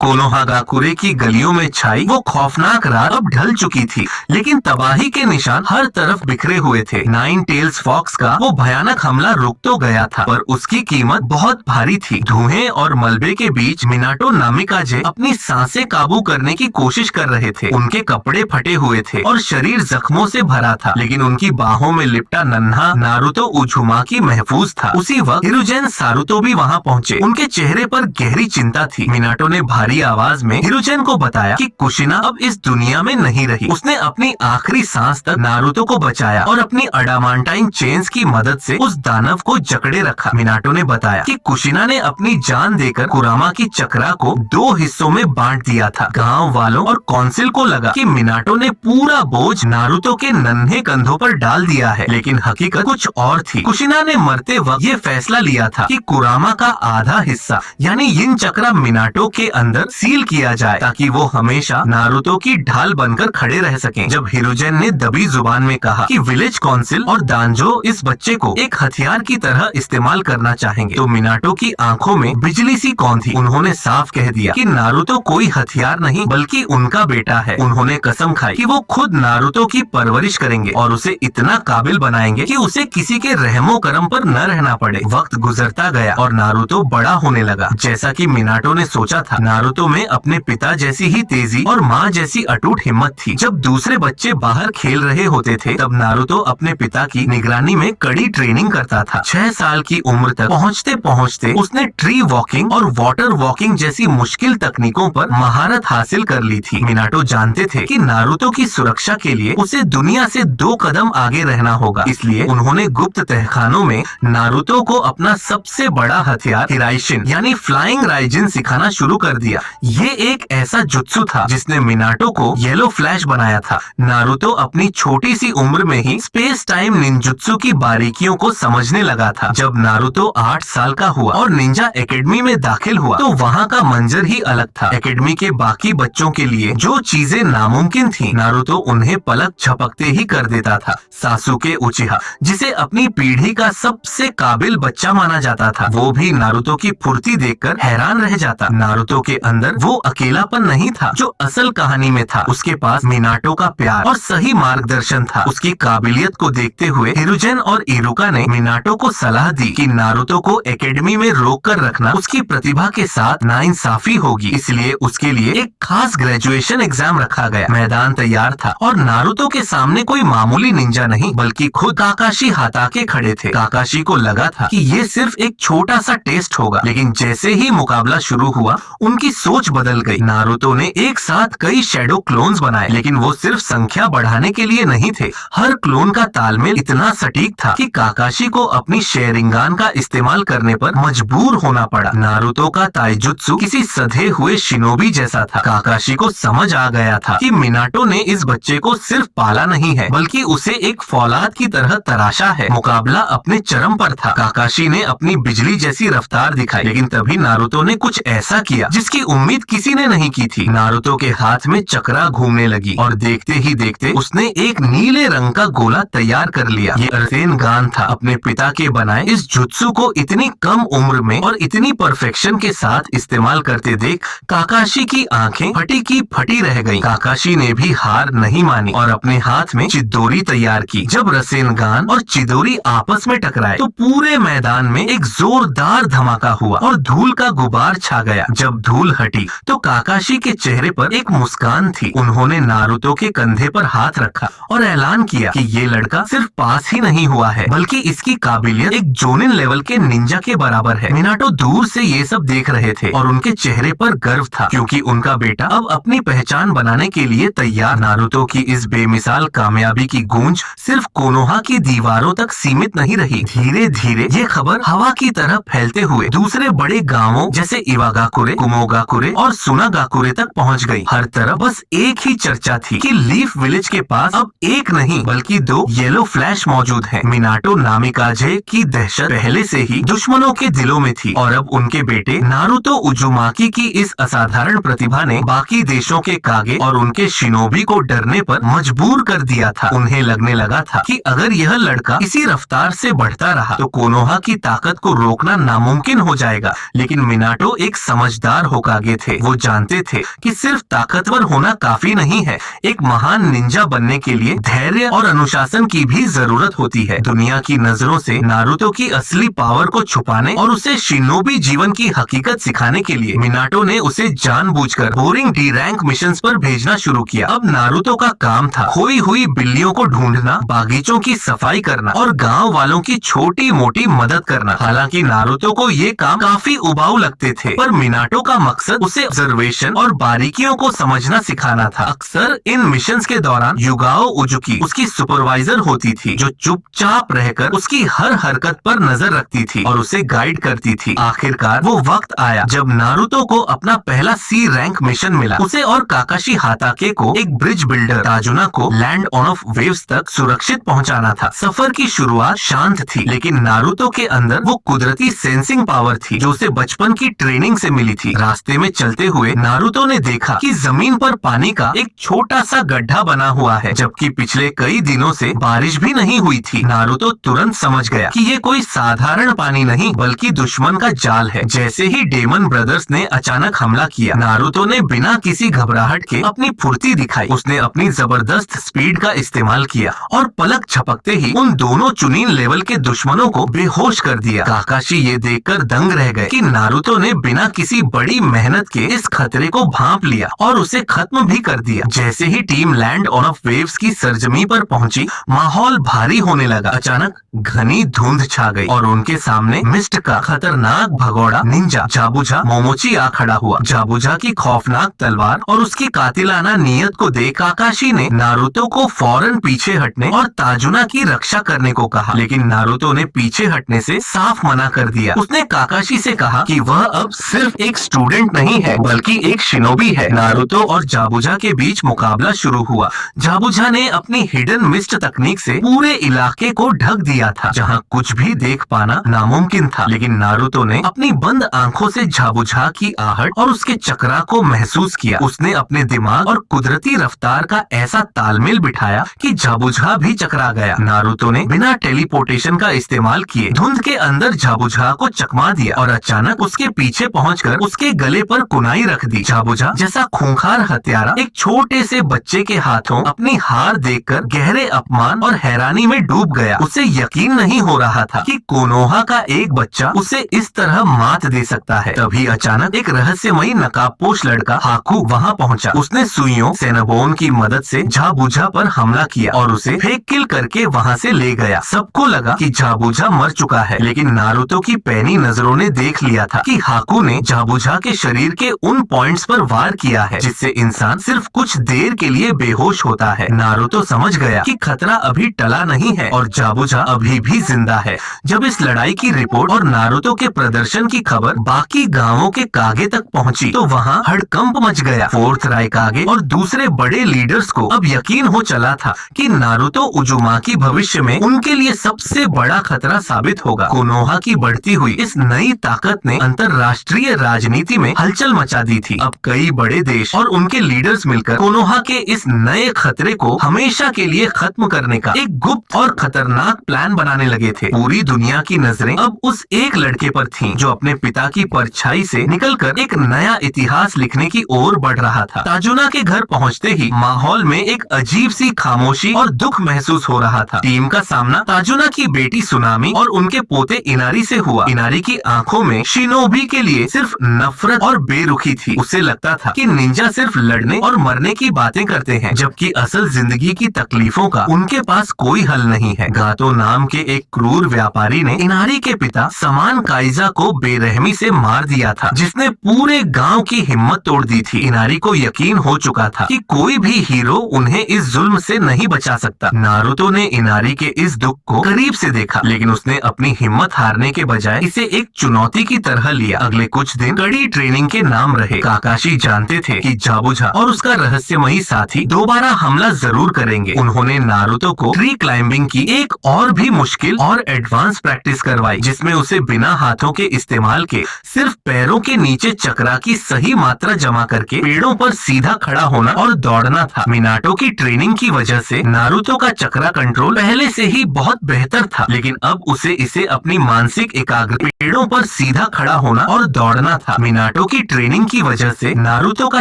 कोनोहागाकुरे की गलियों में छाई वो खौफनाक रात अब ढल चुकी थी, लेकिन तबाही के निशान हर तरफ बिखरे हुए थे। नाइन टेल्स फॉक्स का वो भयानक हमला रुक तो गया था, पर उसकी कीमत बहुत भारी थी। धुएं और मलबे के बीच मिनाटो नामिकाजे अपनी सांसें काबू करने की कोशिश कर रहे थे। उनके कपड़े फटे हुए थे और शरीर जख्मों से भरा था, लेकिन उनकी बाहों में लिपटा नन्हा नारुतो उजुमाकी महफूज था। उसी वक्त हिरुजेन सारुतो भी वहाँ पहुँचे। उनके चेहरे पर गहरी चिंता थी। मिनाटो ने भारी आवाज में हिरुजेन को बताया कि कुशिना अब इस दुनिया में नहीं रही। उसने अपनी आखिरी सांस तक नारुतो को बचाया और अपनी अडामांटाइन चेन्स की मदद से उस दानव को जकड़े रखा। मिनाटो ने बताया कि कुशिना ने अपनी जान देकर कुरामा की चक्रा को दो हिस्सों में बांट दिया था। गांव वालों और काउंसिल को लगा कि मिनाटो ने पूरा बोझ नारुतो के नन्हे कंधों पर डाल दिया है, लेकिन हकीकत कुछ और थी। कुशिना ने मरते वक्त ये फैसला लिया था कि कुरामा का आधा हिस्सा यानी यिन चक्रा मिनाटो के अंदर सील किया जाए, ताकि वो हमेशा नारुतो की ढाल बनकर खड़े रह सकें। जब हिरुजेन ने दबी जुबान में कहा कि विलेज काउंसिल और दांजो इस बच्चे को एक हथियार की तरह इस्तेमाल करना चाहेंगे, तो मिनाटो की आंखों में बिजली सी कौन थी। उन्होंने साफ कह दिया कि नारुतो कोई हथियार नहीं बल्कि उनका बेटा है। उन्होंने कसम खाई कि वो खुद नारुतो की परवरिश करेंगे और उसे इतना काबिल बनाएंगे कि उसे किसी के रहमो करम पर न रहना पड़े। वक्त गुजरता गया और नारुतो बड़ा होने लगा। जैसा कि मिनाटो ने सोचा था, नारुतो में अपने पिता जैसी ही तेजी और माँ जैसी अटूट हिम्मत थी। जब दूसरे बच्चे बाहर खेल रहे होते थे, तब नारुतो अपने पिता की निगरानी में कड़ी ट्रेनिंग करता था। 6 साल की उम्र तक पहुँचते पहुँचते उसने ट्री वॉकिंग और वाटर वॉकिंग जैसी मुश्किल तकनीकों पर महारत हासिल कर ली थी। मिनाटो जानते थे कि नारुतो की सुरक्षा के लिए उसे दुनिया से 2 कदम आगे रहना होगा, इसलिए उन्होंने गुप्त तहखानों में नारुतो को अपना सबसे बड़ा हथियार हिराइशिन यानी फ्लाइंग राइजिन सिखाना शुरू कर दिया। ये एक ऐसा जुत्सु था जिसने मिनाटो को येलो फ्लैश बनाया था। नारुतो अपनी छोटी सी उम्र में ही स्पेस टाइम निंजुत्सु की बारीकियों को समझने लगा था। जब नारुतो 8 साल का हुआ और निंजा एकेडमी में दाखिल हुआ, तो वहाँ का मंजर ही अलग था। एकेडमी के बाकी बच्चों के लिए जो चीजें नामुमकिन थी, नारुतो उन्हें पलक झपकते ही कर देता था। सासुके उचिहा, जिसे अपनी पीढ़ी का सबसे काबिल बच्चा माना जाता था, वो भी नारुतो की फुर्ती देखकर हैरान रह जाता। नारुतो के अंदर वो अकेलापन नहीं था जो असल कहानी में था। उसके पास मिनाटो का प्यार और सही मार्गदर्शन था। उसकी काबिलियत को देखते हुए हिरुजेन और इरुका ने मिनाटो को सलाह दी कि नारुतो को एकेडमी में रोक कर रखना उसकी प्रतिभा के साथ नाइंसाफी होगी, इसलिए उसके लिए एक खास ग्रेजुएशन एग्जाम रखा गया। मैदान तैयार था और नारुतो के सामने कोई मामूली निंजा नहीं बल्कि खुद काकाशी हाताके खड़े थे। काकाशी को लगा था कि ये सिर्फ एक छोटा सा टेस्ट होगा, लेकिन जैसे ही मुकाबला शुरू हुआ, उनकी सोच बदल गई। नारुतो ने एक साथ कई शैडो क्लोन्स बनाए, लेकिन वो सिर्फ संख्या बढ़ाने के लिए नहीं थे। हर क्लोन का तालमेल इतना सटीक था कि काकाशी को अपनी शेरिंगान का इस्तेमाल करने पर मजबूर होना पड़ा। नारुतो का ताइजुत्सु किसी सधे हुए शिनोबी जैसा था। काकाशी को समझ आ गया था कि मिनाटो ने इस बच्चे को सिर्फ पाला नहीं है, बल्कि उसे एक फौलाद की तरह तराशा है। मुकाबला अपने चरम पर था। काकाशी ने अपनी बिजली जैसी रफ्तार दिखाई, लेकिन तभी नारुतो ने कुछ ऐसा किया जिसकी उम्मीद किसी ने नहीं की थी। नारुतो के हाथ में चक्रा घूमने लगी और देखते ही देखते उसने एक नीले रंग का गोला तैयार कर लिया। ये रसेनगान था। अपने पिता के बनाए इस जुत्सु को इतनी कम उम्र में और इतनी परफेक्शन के साथ इस्तेमाल करते देख काकाशी की आंखें फटी की फटी रह गईं। काकाशी ने भी हार नहीं मानी और अपने हाथ में चिदोरी तैयार की। जब रसेनगान और चिदोरी आपस में टकराए, तो पूरे मैदान में एक जोरदार धमाका हुआ और धूल का गुबार छा गया। जब धूल हटी, तो काकाशी के चेहरे पर एक मुस्कान थी। उन्होंने नारुतो के कंधे पर हाथ रखा और ऐलान किया कि ये लड़का सिर्फ पास ही नहीं हुआ है, बल्कि इसकी काबिलियत एक जोनिन लेवल के निंजा के बराबर है। मिनाटो दूर से ये सब देख रहे थे और उनके चेहरे पर गर्व था, क्योंकि उनका बेटा अब अपनी पहचान बनाने के लिए तैयार। नारुतो की इस बेमिसाल कामयाबी की गूंज सिर्फ कोनोहा की दीवारों तक सीमित नहीं रही। धीरे धीरे ये खबर हवा की तरह फैलते हुए दूसरे बड़े गांवों जैसे इवागाकुरे, कुमोगाकुरे और सुनागाकुरे तक पहुंच गई। हर तरफ बस एक ही चर्चा थी कि लीफ विलेज के पास अब एक नहीं बल्कि 2 येलो फ्लैश मौजूद हैं। मिनाटो नामिकाजे की दहशत पहले से ही दुश्मनों के दिलों में थी और अब उनके बेटे नारुतो उजुमाकी की इस असाधारण प्रतिभा ने बाकी देशों के कागे और उनके शिनोबी को डरने पर मजबूर कर दिया था। उन्हें लगने लगा था कि अगर यह लड़का इसी रफ्तार से बढ़ता रहा, तो कोनोहा की ताकत को रोकना नामुमकिन हो जाएगा। लेकिन मिनाटो एक समझदार होकर होकागे थे। वो जानते थे कि सिर्फ ताकतवर होना काफी नहीं है, एक महान निंजा बनने के लिए धैर्य और अनुशासन की भी जरूरत होती है। दुनिया की नजरों से नारुतो की असली पावर को छुपाने और उसे शिनोबी जीवन की हकीकत सिखाने के लिए मिनाटो ने उसे जानबूझकर बोरिंग डी रैंक मिशंस पर भेजना शुरू किया। अब नारुतो का काम था खोई हुई बिल्लियों को ढूंढना, बागीचों की सफाई करना और गांव वालों की छोटी मोटी मदद करना। हालांकि नारुतो को ये काम काफी उबाऊ लगते थे, पर मिनाटो का मकसद उसे ऑब्जर्वेशन और बारीकियों को समझना सिखाना था। अक्सर इन मिशंस के दौरान युगाओ उजुकी उसकी सुपरवाइजर होती थी, जो चुपचाप रहकर उसकी हर हरकत पर नजर रखती थी और उसे गाइड करती थी। आखिरकार वो वक्त आया जब नारुतो को अपना पहला सी रैंक मिशन मिला। उसे और काकाशी हाताके को एक ब्रिज बिल्डर ताजुना को लैंड ऑफ वेव्स तक सुरक्षित पहुंचाना था। सफर की शुरुआत शांत थी, लेकिन नारुतो के अंदर वो कुदरती सेंसिंग पावर थी जो उसे बचपन की ट्रेनिंग से मिली थी। रास्ते में चलते हुए नारुतो ने देखा कि जमीन पर पानी का एक छोटा सा गड्ढा बना हुआ है, जबकि पिछले कई दिनों से बारिश भी नहीं हुई थी। नारुतो तुरंत समझ गया कि ये कोई साधारण पानी नहीं बल्कि दुश्मन का जाल है। जैसे ही डेमन ब्रदर्स ने अचानक हमला किया, नारुतो ने बिना किसी घबराहट के अपनी फुर्ती दिखाई। उसने अपनी जबरदस्त स्पीड का इस्तेमाल किया और पलक झपकते ही उन दोनों चुनीन लेवल के दुश्मनों को बेहोश कर दिया। काकाशी ये देखकर दंग रह गए कि नारुतो ने बिना किसी बड़ी मेहनत के इस खतरे को भांप लिया और उसे खत्म भी कर दिया। जैसे ही टीम लैंड ऑफ वेव्स की सरजमी पर पहुंची, माहौल भारी होने लगा। अचानक घनी धुंध छा गई और उनके सामने मिस्ट का खतरनाक भगोड़ा निंजा जाबुझा मोमोची आ खड़ा हुआ। जाबुझा की खौफनाक तलवार और उसकी कातिलाना नीयत को देख काकाशी ने नारुतो को फौरन पीछे हटने और ताजुना की रक्षा करने को कहा, लेकिन नारुतो ने पीछे हटने से साफ मना कर दिया। उसने काकाशी से कहा कि वह अब सिर्फ एक स्टूडेंट नहीं है बल्कि एक शिनोबी है। नारुतो और जाबुझा के बीच मुकाबला शुरू हुआ। जाबुझा ने अपनी हिडन मिस्ट तकनीक से पूरे इलाके को ढक दिया था, जहां कुछ भी देख पाना नामुमकिन था। लेकिन नारुतो ने अपनी बंद आंखों से जाबुझा की आहट और उसके चक्रा को महसूस किया। उसने अपने दिमाग और कुदरती रफ्तार का ऐसा तालमेल बिठाया कि जाबुझा भी चकरा गया। नारुतो ने बिना टेलीपोर्टेशन का इस्तेमाल किए धुंध के अंदर जाबुझा को चकमा दिया और अचानक उसके पीछे पहुंचकर उसके गले पर कुनाई रख दी। जाबुझा जैसा खूंखार हत्यारा एक छोटे से बच्चे के हाथों अपनी हार देखकर गहरे अपमान और हैरानी में डूब गया। उसे यकीन नहीं हो रहा था कि कोनोहा का एक बच्चा उसे इस तरह मात दे सकता है। तभी अचानक एक रहस्यमयी नकाबपोश लड़का हाकू वहां पहुंचा। उसने सुइयों सेनाबोन की मदद से जाबुझा पर हमला किया और उसे फेंक किल करके वहां से ले गया। सबको लगा कि जाबुझा मर चुका है, लेकिन नारुतो की पैनी नजरों ने देख लिया था कि हाकू ने जाबुझा के शरीर के उन पॉइंट्स पर वार किया है जिससे इंसान सिर्फ कुछ देर के लिए बेहोश होता है। नारुतो समझ गया कि खतरा अभी टला नहीं है और जाबुझा अभी भी जिंदा है। जब इस लड़ाई की रिपोर्ट और नारुतो के प्रदर्शन की खबर बाकी गांवों के कागे तक पहुंची, तो वहां हड़कंप मच गया। फोर्थ राइकागे और दूसरे बड़े लीडर्स को अब यकीन हो चला था कि नारुतो उजुमाकी भविष्य में उनके लिए सबसे बड़ा खतरा साबित होगा। कोनोहा की बढ़ती हुई इस नई ताकत ने अंतरराष्ट्रीय राजनीति में हलचल मचा दी थी। अब कई बड़े देश और उनके लीडर्स मिलकर कोनोहा के इस नए खतरे को हमेशा के लिए खत्म करने का एक गुप्त और खतरनाक प्लान बनाने लगे थे। पूरी दुनिया की नजरें अब उस एक लड़के पर थीं, जो अपने पिता की परछाई से निकलकर एक नया इतिहास लिखने की ओर बढ़ रहा था। ताजुना के घर पहुंचते ही माहौल में एक अजीब सी खामोशी और दुख महसूस हो रहा था। टीम का सामना ताजुना की बेटी सुनामी और उनके पोते इनारी से हुआ। इनारी की आंखों में शिनोबी के लिए सिर्फ नफरत और बेरुखी थी। उसे लगता था कि निंजा सिर्फ लड़ने और मरने की बातें करते हैं, जबकि असल जिंदगी की तकलीफों का उनके पास कोई हल नहीं है। गातो नाम के एक क्रूर व्यापारी ने इनारी के पिता समान काइजा को बेरहमी से मार दिया था, जिसने पूरे गांव की हिम्मत तोड़ दी थी। इनारी को यकीन हो चुका था कि कोई भी हीरो उन्हें इस जुल्म से नहीं बचा सकता। नारुतो ने इनारी के इस दुख को करीब से देखा, लेकिन उसने अपनी हिम्मत हारने के बजाय इसे एक चुनौती की तरह लिया। अगले कुछ दिन कड़ी ट्रेनिंग के नाम रहे। काकाशी जानते थे कि जाबुझा और उसका रहस्यमयी साथी दोबारा हमला जरूर करेंगे। उन्होंने नारुतो को ट्री क्लाइंबिंग की एक और भी मुश्किल और एडवांस प्रैक्टिस करवाई, जिसमें उसे बिना हाथों के इस्तेमाल के सिर्फ पैरों के नीचे चक्रा की सही मात्रा जमा करके पेड़ों पर सीधा खड़ा होना और दौड़ना था। मिनाटो की ट्रेनिंग की वजह से नारुतो का चक्रा कंट्रोल पहले से ही बहुत बेहतर था, लेकिन अब उसे इसे अपनी मानसिक एकाग्रता पेड़ों पर सीधा खड़ा होना और दौड़ना था। मिनाटो शैडो की ट्रेनिंग की वजह से नारुतो का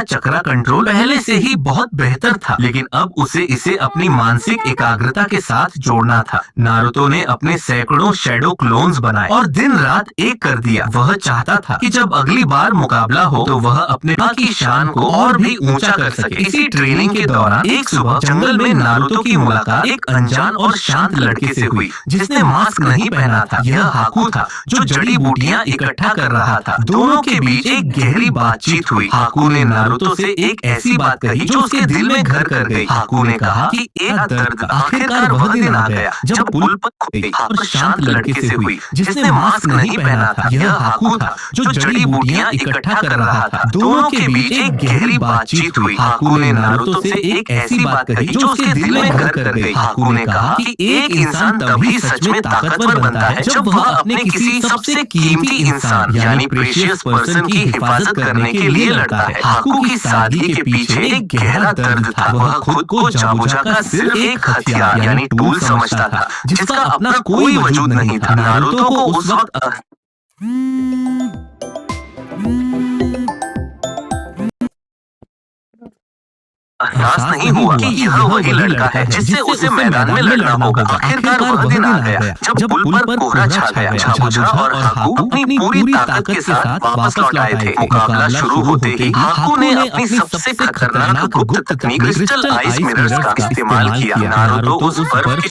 चक्रा कंट्रोल पहले से ही बहुत बेहतर था, लेकिन अब उसे इसे अपनी मानसिक एकाग्रता के साथ जोड़ना था। नारुतो ने अपने सैकड़ों शैडो क्लोन्स बनाए और दिन रात एक कर दिया। वह चाहता था कि जब अगली बार मुकाबला हो तो वह अपने माँ की शान को और भी ऊंचा कर सके। इसी ट्रेनिंग के दौरान एक सुबह जंगल में नारुतो की मुलाकात एक अनजान और शांत लड़के से हुई जिसने मास्क नहीं पहना था। यह हाकू था जो जड़ी बूटियां इकट्ठा कर रहा था। दोनों के बीच एक गहरी बातचीत हुई। हाकू ने नारुतो से एक ऐसी बात कही जो उसके दिल में घर कर गई। हाकू ने कहा कि एक दर्द आखिरकार वह दिन आ गया जब पुल पर खुदी और शांत लड़के से हुई जिसने मास्क नहीं पहना था। यह हाकू था जो जड़ी बूटियां इकट्ठा कर रहा था। दोनों के बीच एक गहरी बातचीत हुई। हाकू ने नारुतो से एक ऐसी बात कही जो उसके दिल में घर कर गई। हाकू ने कहा कि एक इंसान तभी सच में ताकतवर बनता है जब वह अपने किसी सबसे कीमती इंसान यानी प्रेशियस पर्सन की हिफाजत करने के लिए लड़ता है। हाकू की सादगी के पीछे एक गहरा दर्द था। वह खुद को जाबुजा का सिर्फ एक हथियार यानी टूल समझता था जिसका अपना कोई वजूद नहीं था। नारुतो को उस वक्त एहसास नहीं हुआ कि यह वही लड़का है जिससे उसे मैदान में लड़ना होगा। आखिरकार वह दिन आ गया जब पुल पर कोहरा छा गया। जाबुजा और हाकू अपनी पूरी ताकत के साथ वापस लौट आए थे। मुकाबला शुरू होते ही हाकू ने अपनी सबसे खतरनाक गुप्त तकनीक क्रिस्टल आइस मिरर्स का इस्तेमाल किया। नारुतो उस बर्फ के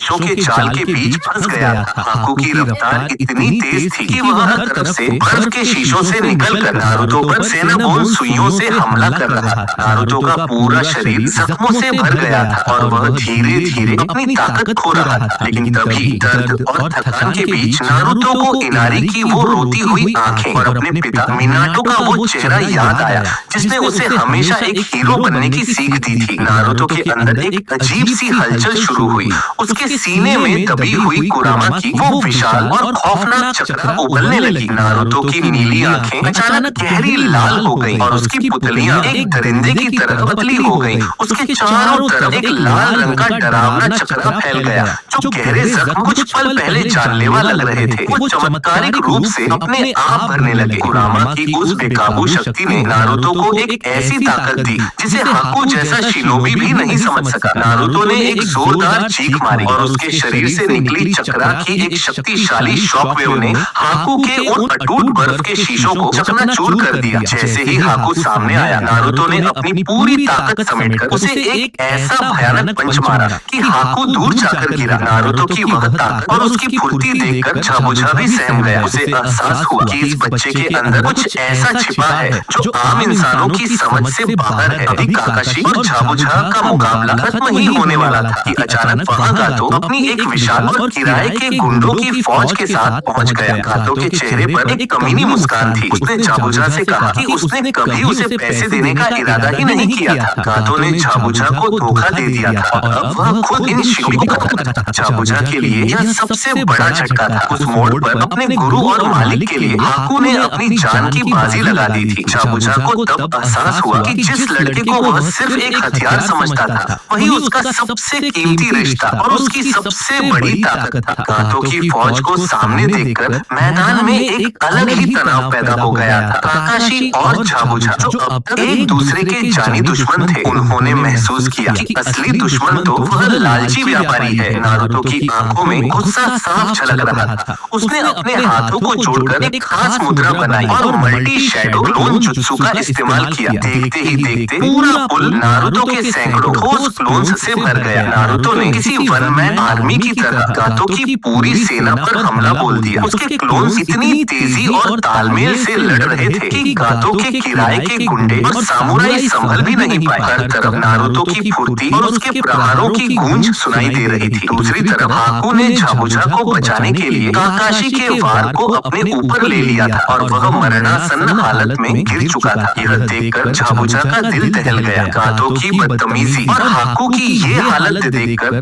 शीशों के जाल के बीच फंस गया था। हाकू की रफ्तार इतनी तेज थी कि वह हर तरफ से बर्फ के शीशों से निकलकर नारुतो पर सेनाबोन सुइयों से हमला कर रहा था। नारुतो का पूरा शरीर जख्मों से भर गया था और वह धीरे धीरे अपनी ताकत खो रहा था। लेकिन तभी दर्द और थकान के बीच नारुतो को इनारी की वो रोती हुई आंखें और अपने पिता मिनाटो का वो चेहरा याद आया जिसने उसे हमेशा एक हीरो बनने की सीख दी थी। नारुतो के अंदर एक अजीब सी हलचल शुरू हुई। उसके सीने में दबी हुई कुरामा की वो विशाल और खौफनाक चक्रा उबलने लगी। नारुतो की नीली आंखें अचानक गहरी लाल हो गईं और उसकी पुतलियां एक दरिंदे की तरह पतली हो गईं। उसके चारों तरफ एक लाल रंग का डरावना चक्रा फैल गया जो गहरे जख्म कुछ पल पहले जानलेवा लग रहे थे वो चमत्कारिक रूप से अपने आप भरने लगे। कुरामा की उस बेकाबू शक्ति ने नारुतो को एक ऐसी ताकत दी जिसे हाकू जैसा शिनोबी भी नहीं समझ सका। नारुतो ने एक जोरदार चीख मारी और उसके शरीर से निकली चक्रा की एक शक्तिशाली शॉकवेव ने हाकू के उन अटूट बर्फ के शीशों को चकनाचूर कर दिया। जैसे ही हाकू सामने आया नारुतो ने अपनी पूरी ताकत समेटकर उसे एक ऐसा भयानक पंच मारा कि हाकू दूर जाकर गिरा। नारुतो की वह ताकत और उसकी फुर्ती देखकर जाबुजा भी सहम गया। उसे एहसास हुआ कि इस बच्चे के अंदर कुछ ऐसा छिपा है जो आम इंसानों की समझ से बाहर है। अभी काकाशी और जाबुजा का मुकाबला खत्म ही होने वाला था कि अचानक वहां गातो अपनी एक विशाल और किराए के गुंडों की फौज के साथ पहुंच गया। गातो के चेहरे पर एक कमीनी मुस्कान थी। उसने जाबुजा से कहा कि उसने कभी उसे पैसे देने का इरादा ही नहीं किया था। गातो ने जाबुजा को धोखा दे दिया था और अब वह खुद इन शिनोबी को खतरा था। जाबुजा के लिए यह सबसे बड़ा झटका था। उस मोड़ पर अपने गुरु और मालिक के लिए हाकू ने अपनी जान की बाजी लगा दी थी। जाबुजा को तब एहसास हुआ कि जिस लड़के को वह सिर्फ एक हथियार समझता था वही उसका सबसे कीमती रिश्ता और उसकी सबसे बड़ी ताकत था। गातो की फौज को सामने देखकर मैदान में एक अलग ही तनाव पैदा हो गया था। काकाशी और जाबुजा जो अब तक एक दूसरे के जानी दुश्मन थे उन्होंने महसूस किया कि असली दुश्मन तो वह लालची व्यापारी है। नारुतो की आंखों में गुस्सा साफ झलक रहा था। उसने अपने हाथों को जोड़कर एक खास मुद्रा बनाई और मल्टी शैडो क्लोन जुत्सु का इस्तेमाल किया। देखते ही देखते पूरा पुल नारुतो के सैकड़ों ठोस क्लोन्स से भर गया। नारुतो ने किसी वन मैन आर्मी की तरह गातो की पूरी सेना पर हमला बोल दिया। उसके क्लोन्स इतनी तेजी और तालमेल से लड़ रहे थे कि गातो के किराए के गुंडे और सामुराई संभल भी नहीं पाए। हर तरफ नारुतो की फुर्ती और उसके प्रहारों की गूंज सुनाई दे रही थी। दूसरी तरफ हाकू ने जाबुजा को बचाने के लिए काकाशी के वार को अपने ऊपर ले लिया था और वह मरणासन्न हालत में गिर चुका था। यह देखकर जाबुजा का दिल दहल गया। गातो की बदतमीजी और हाकू की ये हालत देखकर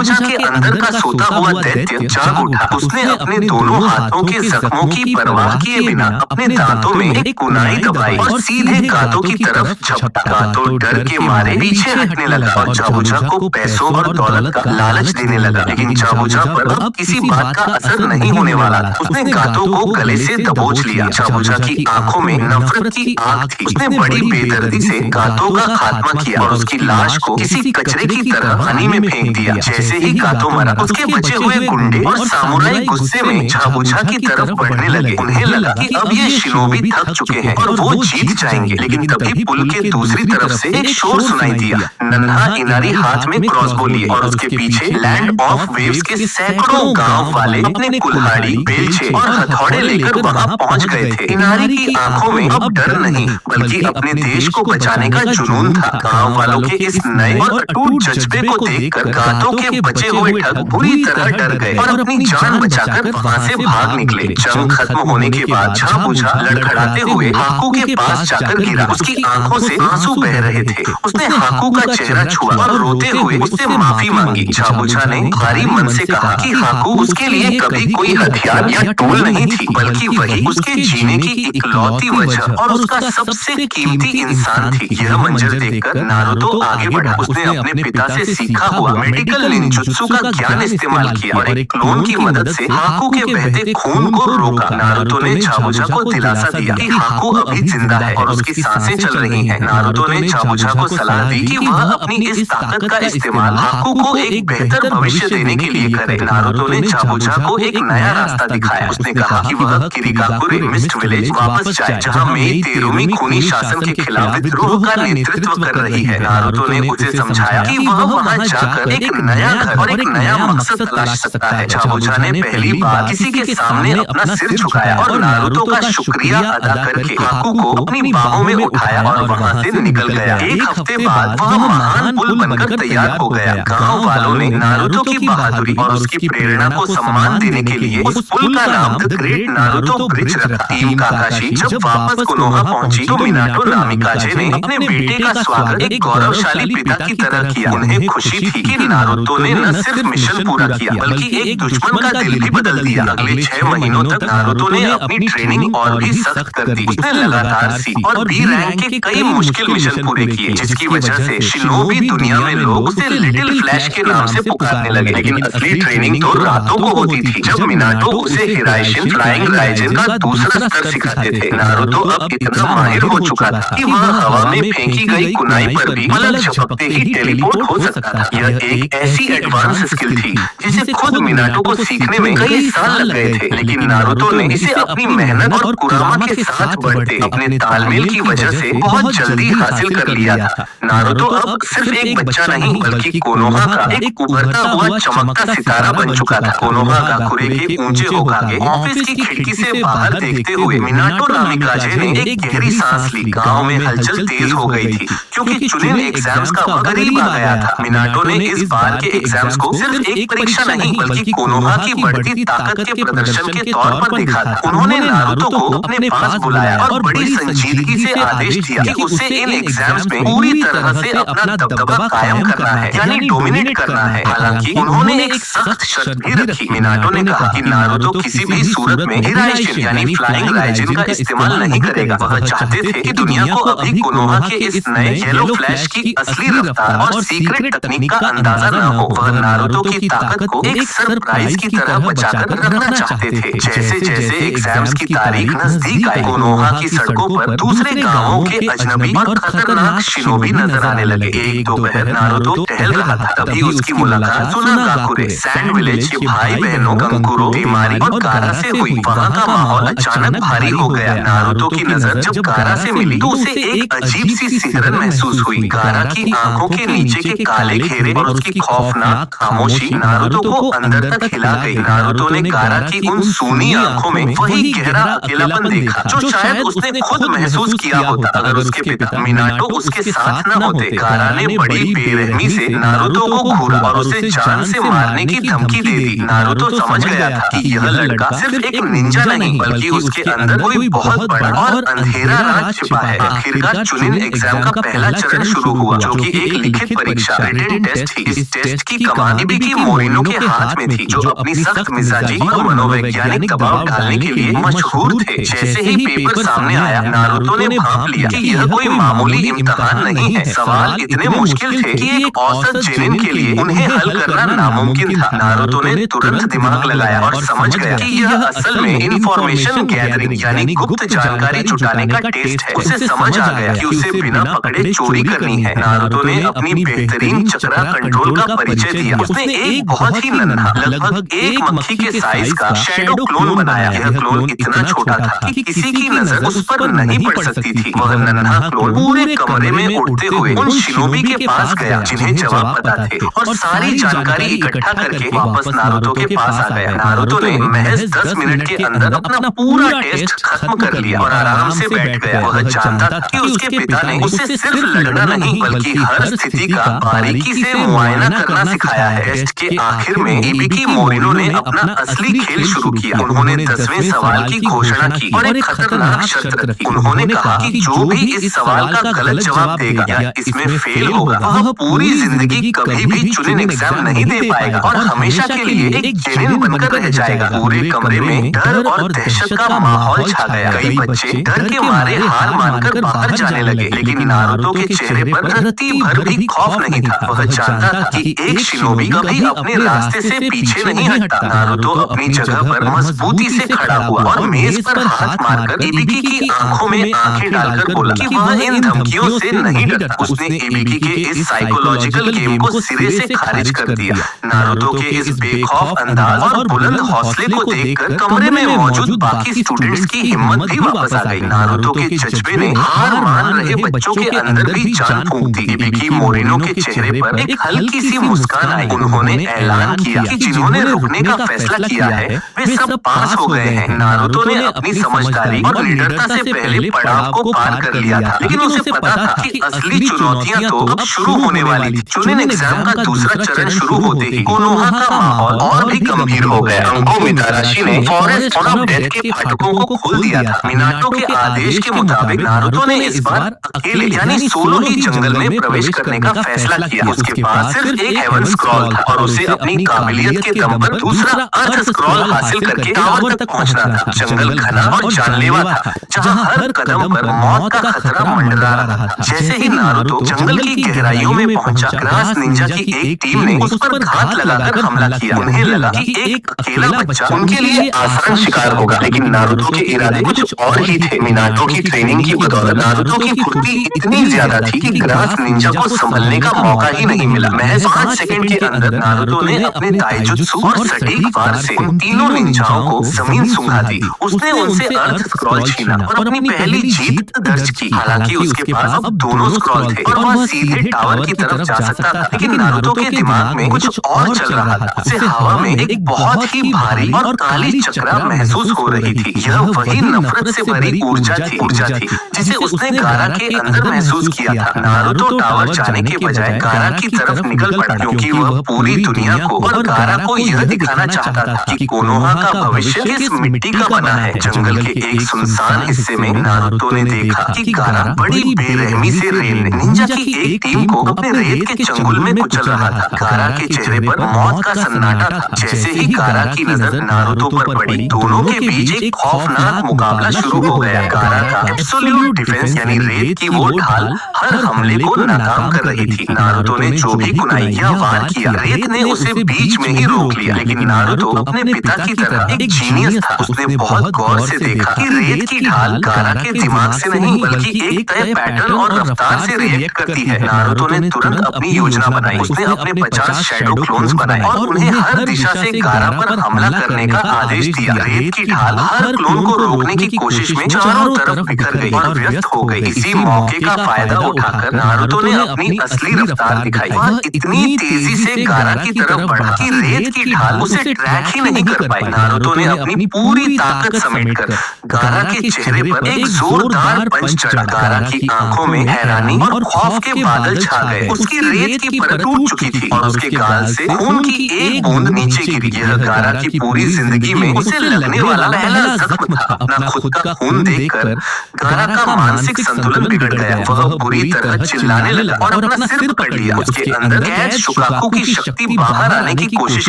चाबुचा के अंदर का सोता हुआ दैत्य जाग उठा। उसने अपने दोनों हाथों के जख्मों की परवाह किए बिना अपने दांतों में एक कुनाई दबाई और सीधे गातो की तरफ झपटा। गातो डर के मारे पीछे हटने लगा और चाबुचा को पैसों और दौलत का लालच देने लगा। लेकिन चाबुचा पर अब किसी बात का असर नहीं होने वाला था। उसने गातो को गले से दबोच लिया। चाबुचा की आंखों में नफरत की आग थी। उसने बड़ी बेदर्दी से गातो का खात्मा किया और उसकी लाश को किसी कचरे की तरह पानी में फेंक दिया। जैसे ही गातो मरा, उसके बचे हुए गुंडे और सामुराई गुस्से में चाबुचा की तरफ बढ़ने लगे। उन्हें लगा कि अब ये शिनोबी थक चुके हैं और वो जीत जाएंगे। लेकिन तभी पुल के दूसरी तरफ से एक शोर सुनाई दिया। नन्हा इनारी हाथ में क्रॉसबो लिए और उसके पीछे लैंड ऑफ वेव्स के सैकड़ों गांव वाले अपने कुल्हाड़ी, बेलचे और हथौड़े लेकर वहां पहुंच गए थे। इनारी की आंखों में अब डर नहीं बल्कि अपने देश को बचाने का जुनून था। गांव वालों के इस नए और अटूट जज्बे को देखकर गातो के बचे हुए ठग बुरी तरह डर गए और अपनी जान बचाकर वहां से भाग निकले। जंग खत्म होने के बाद चाबुचा लड़खड़ाते हुए हाकू के पास जाकर गिरा। उसकी आंखों से आंसू बह रहे थे। उसने हाकू का चेहरा छुआ और रोते हुए उससे माफी मांगी। चाबुचा ने भारी मन से कहा कि हाकू उसके लिए कभी कोई हथियार या टूल नहीं थी, बल्कि वही उसके जीने की इकलौती वजह और उसका सबसे कीमती इंसान थी। यह मंजर देखकर नारुतो आगे बढ़ा। उसने अपने पिता से सीखा हुआ मेडिकल निंजुत्सु का ज्ञान इस्तेमाल किया और एक क्लोन की मदद से हाकू के बहते खून को रोका। नारुतो ने चाबुचा को दिलासा दिया कि हाकू अभी जिंदा है और उसकी सांसें चल रही हैं। नारुतो ने चाबुचा को सलाह दी कि वह अपनी इस ताकत का इस्तेमाल हाकू को एक बेहतर भविष्य देने के लिए करे। नारुतो ने चाबुचा को एक नया रास्ता दिखाया। उसने कहा कि वह किरिकाकुरे मिस्ट विलेज वापस जाए, जहां मेई तेरुमी खूनी शासन के खिलाफ विद्रोह का नेतृत्व कर रही है। नारुतो ने उसे समझाया कि वह वहां जाकर एक नया घर और एक नया मकसद तलाश सकता है। चाबुचा ने पहली बार किसी के सामने अपना सिर झुकाया और नारुतो का शुक्रिया अदा करके हाकू को अपनी बाहों में उठाया और वहां से निकल गया। एक हफ्ते बाद वह महान पुल बनकर तैयार हो गया। गांव वालों ने नारुतो की बहादुरी और उसकी प्रेरणा को सम्मान देने के लिए उस पुल का नाम द ग्रेट नारुतो ब्रिज रखा। टीम काकाशी जब वापस कोनोहा पहुंची तो मिनाटो नामिकाजे ने अपने बेटे का स्वागत एक गौरवशाली पिता की तरह किया। उन्हें खुशी थी कि नारुतो ने न सिर्फ मिशन पूरा किया बल्कि एक दुश्मन का दिल भी बदल दिया। अगले 6 महीनों तक नारुतो ने अपनी ट्रेनिंग और भी सख्त कर दी। उसने लगातार सी और बी रैंक के कई मुश्किल मिशन पूरे किए, जिसकी वजह से शिनोबी दुनिया में लोग उसे लिटिल फ्लैश के नाम से पुकारने लगे। लेकिन असली ट्रेनिंग तो रातों को होती थी, जब मिनाटो उसे हिराइशिन फ्लाइंग राइजिन का दूसरा स्तर सिखाते थे। नारुतो अब इतना माहिर हो चुका था कि वह हवा में फेंकी गई कुनाई पर भी पलक झपकते ही टेलीपोर्ट हो सकता था। यह एक ऐसी एडवांस स्किल थी जिसे खुद मिनाटो को सीखने में कई साल लग गए थे। लेकिन नारुतो ने इसे अपनी मेहनत और कुरामा के साथ बढ़ते अपने तालमेल की वजह से बहुत जल्दी हासिल कर लिया था। नारुतो अब सिर्फ एक बच्चा नहीं बल्कि कोनोहा का एक उभरता हुआ चमकता सितारा बन चुका था। कोनोहा गाकुरे के ऊंचे होकागे ऑफिस की खिड़की से बाहर देखते हुए मिनाटो नामिकाजे ने एक गहरी सांस ली। गांव में हलचल तेज हो गई थी क्योंकि चुनिन एग्जाम्स का वक्त करीब आ गया था। मिनाटो ने इस बार के एग्जाम्स को सिर्फ एक परीक्षा नहीं बल्कि कोनोहा की बढ़ती ताकत के प्रदर्शन के तौर पर देखा था। उन्होंने नारुतो को अपने पास बुलाया और बड़ी संजीदगी से आदेश दिया कि उसे इन एग्जाम्स में पूरी तरह से अपना दबदबा कायम करना है, यानी डोमिनेट करना है। हालांकि उन्होंने एक सख्त शर्त भी रखी। मिनाटो ने कहा कि नारुतो किसी भी सूरत में हिराइशिन यानी फ्लाइंग राइजिन का इस्तेमाल नहीं करेगा। वह चाहते थे कि दुनिया को अभी कोनोहा के इस नए येलो फ्लैश की असली रफ्तार और सीक्रेट तकनीक का अंदाजा न हो। वह नारुतो की ताकत को एक सरप्राइज की तरह बचाकर रखना चाहते थे। जैसे जैसे एग्जाम्स की तारीख नजदीक आई, कोनोहा की सड़कों पर दूसरे गांवों के अजनबी और खतरनाक शिनोबी नजर आने लगे। एक दोपहर नारुतो टहल रहा था, तभी उसकी मुलाकात सुनागाकुरे सैंड विलेज के भाई बहनों कंकुरो, तेमारी और गारा से हुई। वहाँ का माहौल अचानक भारी हो गया। नारुतो की नजर जब गारा से मिली तो उसे एक अजीब सी सिहरन महसूस हुई। गारा की आंखों के नीचे के काले घेरे और उसकी खौफनाक खामोशी नारुतो को अंदर तक हिला गई। नारुतो ने गारा की उन सूनी आंखों में वही गहरा अकेलापन देखा जो शायद उसने खुद महसूस किया होता अगर उसके पिता मिनाटो उसके साथ न होते। गारा ने बड़ी बेरहमी से नारुतो को घूरा और उसे जान से मारने की धमकी दे दी। नारुतो समझ गया था कि यह लड़का सिर्फ एक निंजा नहीं बल्कि उसके अंदर कोई बहुत बड़ा और अंधेरा राज छिपा है। आखिरकार चुनिन एग्जाम का पहला चरण शुरू हुआ, जो कि एक लिखित परीक्षा रिटन टेस्ट थी। इस टेस्ट की कमान इबिकी मोरिनो के हाथ में थी, जो अपनी सख्त मिजाजी और मनोवैज्ञानिक दबाव डालने के लिए मशहूर थे। जैसे ही पेपर सामने आया, नारुतो ने भांप लिया कि यह कोई मामूली इम्तिहान नहीं है। सवाल इतने मुश्किल थे कि एक औसत जेनिन के लिए उन्हें हल करना नामुमकिन था। नारुतो ने तुरंत दिमाग लगाया और समझ गया कि यह असल में इंफॉर्मेशन गैदरिंग यानी गुप्त जानकारी जुटाने का टेस्ट है। उसे समझ आ गया कि उसे बिना पकड़े चोरी करनी है। नारुतो ने अपनी बेहतरीन चक्रा कंट्रोल का परिचय दिया। उसने एक बहुत ही नन्हा, लगभग एक मक्खी के साइज का शैडो क्लोन बनाया। यह क्लोन इतना छोटा था कि किसी की नजर उस पर नहीं पड़ सकती थी। वह नन्हा क्लोन पूरे कमरे में उड़ते हुए उन शिनोबी के पास गया जिन्हें जवाब पता थे, और सारी जानकारी इकट्ठा करके वापस नारुतो के पास आ गया। नारुतो ने महज 10 मिनट के अंदर अपना पूरा टेस्ट खत्म कर लिया और आराम से बैठ गया। वह जानता था कि उसके पिता ने उसे सिर्फ लड़ना नहीं बल्कि हर स्थिति का बारीकी से मुआयना करना सिखाया है। टेस्ट के आखिर में इबिकी मोरिनो ने अपना असली खेल शुरू किया। उन्होंने 10वें सवाल की घोषणा की और एक खतरनाक शर्त रखी। उन्होंने कहा कि जो भी इस सवाल का गलत जवाब देगा या इसमें फेल होगा, वह पूरी जिंदगी कभी भी चुनिन एग्जाम नहीं दे पाएगा और हमेशा के लिए एक जेनिन बनकर रह जाएगा। पूरे कमरे में डर और दहशत का माहौल छा गया। कई बच्चे डर के मारे हार मानकर बाहर जाने लगे, लेकिन नारुतो के चेहरे पर रत्ती भर भी खौफ नहीं था। वह जानता था कि एक शिनोबी कभी अपने रास्ते से पीछे नहीं हटता। नारुतो अपनी जगह पर मजबूती से खड़ा हुआ और मेज पर हाथ मारकर इबिकी की आंखों में आंखें डालकर बोला कि वह इन धमकियों से नहीं डरता। उसने इबिकी के इस साइकोलॉजिकल गेम को सिरे से खारिज कर दिया। नारुतो के इस बेखौफ अंदाज और बुलंद हौसले को देखकर कमरे में मौजूद बाकी स्टूडेंट्स की हिम्मत भी वापस आ गई। नारुतो के जज्बे ने हार मान रहे बच्चों के अंदर भी जान फूंक दी। इबिकी मोरिनो के चेहरे पर एक हल्की सी मुस्कान आई। उन्होंने ऐलान किया कि जिन्होंने रुकने का फैसला किया है वे सब पास हो गए हैं। नारुतो ने अपनी समझदारी और निडरता से पहले पड़ाव को पार कर लिया था, लेकिन उसे पता था कि असली चुनौतियां तो अब शुरू होने वाली थी। चुनिन एग्जाम का दूसरा चरण शुरू होते ही कोनोहा का माहौल और भी गंभीर हो गया। अंको मिताराशी ने फॉरेस्ट ऑफ डेथ के फाटकों को खोल दिया था। मिनाटो के आदेश के मुताबिक नारुतो ने इस बार अकेले यानी सोलो ही जंगल में प्रवेश करने का फैसला किया। उसके पास सिर्फ एक हेवन स्क्रॉल था और उसे अपनी काबिलियत के दम पर दूसरा अर्थ स्क्रॉल हासिल करके टावर तक पहुंचना था। जंगल घना और जानलेवा था, जहां हर कदम पर मौत का खतरा मंडरा रहा था। जैसे ही नारुतो जंगल की गहराइयों में पहुंचा, ग्रास निंजा की एक टीम ने उस पर घात लगाकर हमला किया। उन्हें लगा कि एक अकेला बच्चा उनके लिए आसान शिकार होगा, लेकिन नारुतो के इरादे कुछ और ही थे। मिनाटो की ट्रेनिंग की बदौलत नारुतो की फुर्ती इतनी ज्यादा थी कि ग्रास निंजा को संभलने का मौका ही नहीं मिला। महज 5 सेकंड के अंदर नारुतो ने अपने ताइजुत्सु और सटीक वार से उन तीनों निंजाओं को जमीन सुंघा दी। उसने उनसे अर्थ स्क्रॉल छीना और अपनी पहली जीत दर्ज की। हालांकि उसके पास अब दोनों स्क्रॉल थे और वह सीधे टावर की तरफ जा सकता था, लेकिन नारुतो के दिमाग में कुछ और चल रहा था। उसे हवा में एक बहुत ही भारी और काली चक्रा महसूस हो रही थी। यह वही नफरत से भरी ऊर्जा थी जिसे उसने गारा के अंदर महसूस किया था। नारुतो टावर जाने के बजाय गारा की तरफ निकल पड़ा, क्योंकि वह पूरी दुनिया को और गारा को यह दिखाना चाहता था कि कोनोहा का भविष्य किस मिट्टी का बना है। जंगल के एक सुनसान हिस्से में नारुतो ने देखा कि गारा बड़ी बेरहमी से निंजा की एक टीम को अपने रेत के चंगुल में कुचल रहा था। गारा के चेहरे पर मौत का सन्नाटा था। जैसे ही गारा की नजर नारुतो पर पड़ी, दोनों के बीच एक खौफनाक मुकाबला शुरू हो गया। गारा का एब्सोल्यूट डिफेंस यानी रेत की वो ढाल हर हमले को नाकाम कर रही थी। नारुतो ने जो भी कुनाई या वार किया, रेत ने उसे बीच में ही रोक लिया। लेकिन नारुतो अपने पिता की तरह एक जीनियस था। उसने बहुत गौर से देखा कि रेत की ढाल गारा के दिमाग से नहीं बल्कि एक तय पैटर्न और रफ्तार से रिएक्ट करती है। नारुतो ने तुरंत अपनी योजना बनाई। उसने अपने 50 शैडो क्लोन्स बनाए और उन्हें हर दिशा से गारा पर हमला करने का आदेश दिया। रेत की ढाल हर क्लोन को रोकने की कोशिश में चारों तरफ बिखर गई और व्यस्त हो गई। इसी मौके का फायदा उठाकर नारुतो ने अपनी असली रफ्तार दिखाई। वह इतनी तेजी से गारा की तरफ बढ़ा कि रेत की ढाल उसे ट्रैक ही नहीं कर पाई। नारुतो ने अपनी पूरी ताकत समेटकर गारा के चेहरे पर एक जोरदार पंच चढ़ा। गारा की आंखों में हैरानी और खौफ के बादल छा गए। उसकी रेत की परत टूट चुकी थी और उसके गाल से खून की एक बूंद नीचे गिरी। यह गारा की पूरी जिंदगी में उसे लगने वाला पहला जख्म था। अपना खुद का खून देखकर गारा का मानसिक संतुलन बिगड़ गया। वह बुरी तरह चिल्लाने लगा और अपना सिर पकड़ लिया। उसके अंदर गैस सुकाकू की शक्ति बाहर आने की कोशिश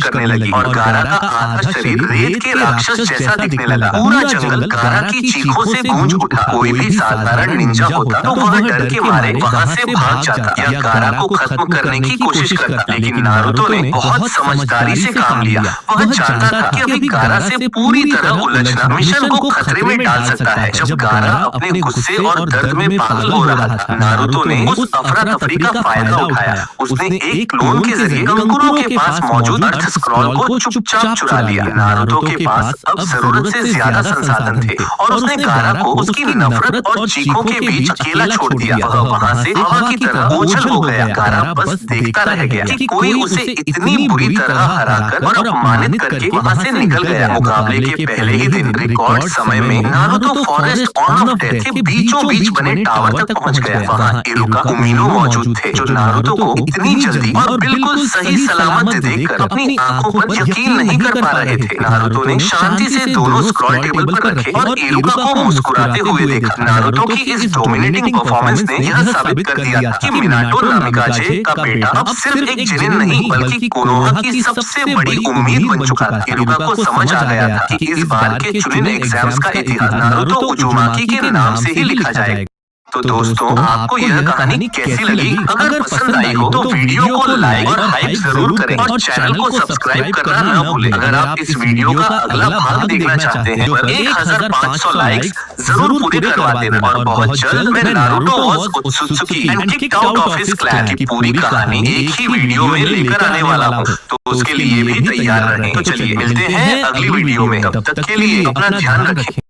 करने लगी और गारा का आधा शरीर रेत के राक्षस जैसा दिखने लगा। पूरा जंगल गारा की चीखों से गूंज उठा। कोई भी साधारण निंजा होता तो वह डर के मारे वहां से भाग जाता या गारा को खत्म करने की कोशिश करता, लेकिन नारुतो ने बहुत समझदारी से काम लिया। वह जानता था कि अभी गारा से पूरी तरह उलझना मिशन को खतरे में डाल सकता है। जब गारा अपने गुस्से और दर्द में पागल हो रहा था, नारुतो ने उस अफरा तफरी का फायदा उठाया। उसने एक क्लोन के जरिए कंकुरो के पास मौजूद अर्थ स्क्रॉल को चुपचाप चुरा लिया। नारुतो के पास अब जरूरत से ज्यादा संसाधन थे और उसने गारा को उसकी नफरत और चीखों के बीच अकेला छोड़ दिया। वह वहां से हवा की तरह ओझल हो गया। गारा बस देखता रह गया कि कोई उसे इतनी बुरी तरह हराकर और अपमानित करके वहां से निकल गया। मुकाबले के पहले ही दिन रिकॉर्ड समय में Naruto forest on off death के बीचों बीच बने टावर तक पहुंच गया। वहां इरुका उमिनो मौजूद थे जो नारुतो को इतनी जल्दी और बिल्कुल सही सलामत देखकर अपनी आंखों पर यकीन नहीं कर पा रहे थे। नारुतो ने शांति से दोनों स्क्रॉल टेबल पर रखे और इरुका को मुस्कुराते हुए देखा। नारुतो की इस डोमिनेटिंग परफॉर्मेंस ने यह साबित कर दिया कि मिनाटो नामिकाजे का बेटा अब सिर्फ एक जिनिन नहीं बल्कि कोनोहा की सबसे बड़ी उम्मीद बन चुका था। इरुका को समझ आ गया था कि इस बार के चुनिन एग्जाम्स का इतिहास नारुतो उजुमाकी के नाम से ही लिखा जाएगा। तो दोस्तों, आपको यह कहानी कैसी लगी? अगर पसंद आई हो तो वीडियो को लाइक और हाइप जरूर करें और चैनल को सब्सक्राइब करना न भूलें। अगर आप इस वीडियो का अगला भाग देखना चाहते हैं तो 1500 लाइक्स जरूर पूरे करवा देना। और बहुत जल्द मैं Naruto was Otsutsuki and kicked out of his clan की पूरी कहानी एक ही वीडियो में लेकर आने वाला हूँ, तो उसके लिए भी तैयार रहें। तो चलिए मिलते हैं अगली वीडियो में, तब तक के लिए अपना ध्यान रखें।